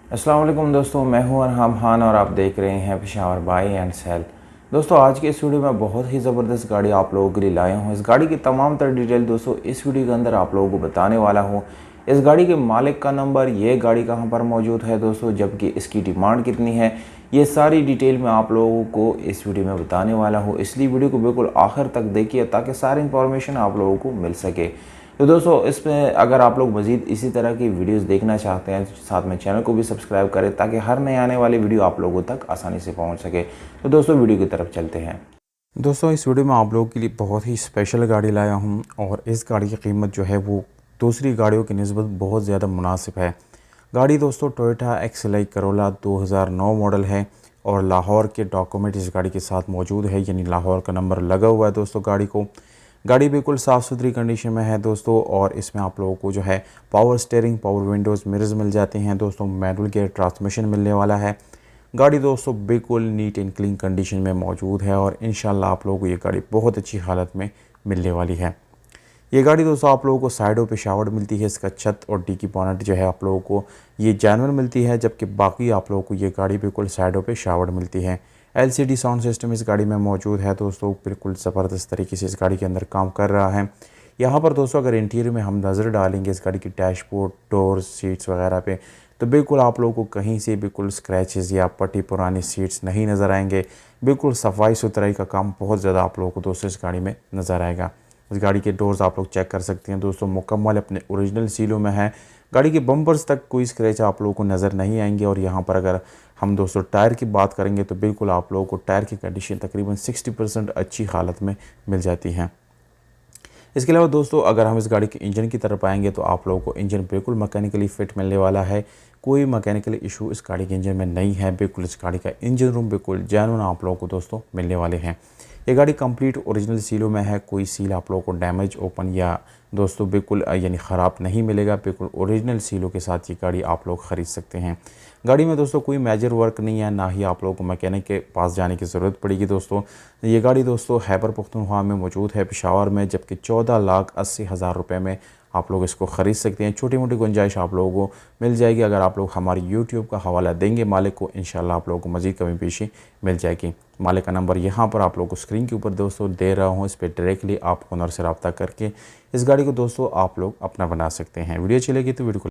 अस्सलाम वालेकुम दोस्तों, मैं हूं अरहम खान और आप देख रहे हैं पेशावर बाई एंड सेल। दोस्तों आज के इस वीडियो में बहुत ही ज़बरदस्त गाड़ी आप लोगों के लिए लाया हूं। इस गाड़ी की तमाम तर डिटेल दोस्तों इस वीडियो के अंदर आप लोगों को बताने वाला हूं। इस गाड़ी के मालिक का नंबर, ये गाड़ी कहां पर मौजूद है दोस्तों, जबकि इसकी डिमांड कितनी है, ये सारी डिटेल मैं आप लोगों को इस वीडियो में बताने वाला हूँ। इसलिए वीडियो को बिल्कुल आखिर तक देखिए ताकि सारी इंफॉर्मेशन आप लोगों को मिल सके। तो दोस्तों इसमें अगर आप लोग मज़ीद इसी तरह की वीडियोस देखना चाहते हैं तो साथ में चैनल को भी सब्सक्राइब करें ताकि हर नए आने वाली वीडियो आप लोगों तक आसानी से पहुंच सके। तो दोस्तों वीडियो की तरफ चलते हैं। दोस्तों इस वीडियो में आप लोगों के लिए बहुत ही स्पेशल गाड़ी लाया हूं और इस गाड़ी की कीमत जो है वो दूसरी गाड़ियों की निस्बत बहुत ज़्यादा मुनासिब है। गाड़ी दोस्तों टोयोटा एक्सएलआई करोला 2009 मॉडल है और लाहौर के डॉक्यूमेंट इस गाड़ी के साथ मौजूद है, यानी लाहौर का नंबर लगा हुआ है दोस्तों गाड़ी को। गाड़ी बिल्कुल साफ़ सुथरी कंडीशन में है दोस्तों और इसमें आप लोगों को जो है power steering, power windows, mirrors मिल जाते हैं दोस्तों। मैनुअल गियर ट्रांसमिशन मिलने वाला है। गाड़ी दोस्तों बिल्कुल नीट एंड क्लीन कंडीशन में मौजूद है और इंशाल्लाह आप लोगों को ये गाड़ी बहुत अच्छी हालत में मिलने वाली है। ये गाड़ी दोस्तों आप लोगों को साइडों पे शावर्ड मिलती है। इसका छत और डिक्की बोनट जो है आप लोगों को ये जेन्युइन मिलती है, जबकि बाकी आप लोगों को ये गाड़ी बिल्कुल साइडों पे शावर्ड मिलती है। एलसीडी साउंड सिस्टम इस गाड़ी में मौजूद है दोस्तों, बिल्कुल ज़बरदस्त तरीके से इस गाड़ी के अंदर काम कर रहा है। यहाँ पर दोस्तों अगर इंटीरियर में हम नज़र डालेंगे इस गाड़ी की डैशबोर्ड, डोर्स, सीट्स वगैरह पे, तो बिल्कुल आप लोगों को कहीं से बिल्कुल स्क्रैचेस या पट्टी पुरानी सीट्स नहीं नज़र आएंगे। बिल्कुल सफाई सुथराई का काम बहुत ज़्यादा आप लोगों को दोस्तों इस गाड़ी में नज़र आएगा। इस गाड़ी के डोर्स आप लोग चेक कर सकते हैं दोस्तों, मुकम्मल अपने ओरिजिनल सीलों में है। गाड़ी के बम्पर्स तक कोई स्क्रैच आप लोगों को नज़र नहीं आएंगे। और यहाँ पर अगर हम दोस्तों टायर की बात करेंगे तो बिल्कुल आप लोगों को टायर की कंडीशन तकरीबन 60% अच्छी हालत में मिल जाती है। इसके अलावा दोस्तों अगर हम इस गाड़ी के इंजन की तरफ आएंगे तो आप लोगों को इंजन बिल्कुल मैकेनिकली फ़िट मिलने वाला है। कोई मैकेनिकल इशू इस गाड़ी के इंजन में नहीं है। बिल्कुल इस गाड़ी का इंजन रूम बिल्कुल जेन्युइन आप लोगों को दोस्तों मिलने वाले हैं। ये गाड़ी कंप्लीट ओरिजिनल सीलों में है। कोई सील आप लोगों को डैमेज, ओपन या दोस्तों बिल्कुल यानी ख़राब नहीं मिलेगा। बिल्कुल ओरिजिनल सीलों के साथ ये गाड़ी आप लोग ख़रीद सकते हैं। गाड़ी में दोस्तों कोई मेजर वर्क नहीं है, ना ही आप लोगों को मैकेनिक के पास जाने की ज़रूरत पड़ेगी दोस्तों। ये गाड़ी दोस्तों खैबर पख्तूनख्वा में मौजूद है, पेशावर में, जबकि 14,80,000 रुपये में आप लोग इसको ख़रीद सकते हैं। छोटी मोटी गुंजाइश आप लोगों को मिल जाएगी अगर आप लोग हमारी यूट्यूब का हवाला देंगे मालिक को। इंशाल्लाह आप लोगों को मज़ीद कमी पेशी मिल जाएगी। मालिक का नंबर यहाँ पर आप लोगों को स्क्रीन के ऊपर दोस्तों दे रहा हूँ। इस पर डायरेक्टली आप ओनर से रब्ता करके इस गाड़ी को दोस्तों आप लोग अपना बना सकते हैं। वीडियो चलेगी तो वीडियो को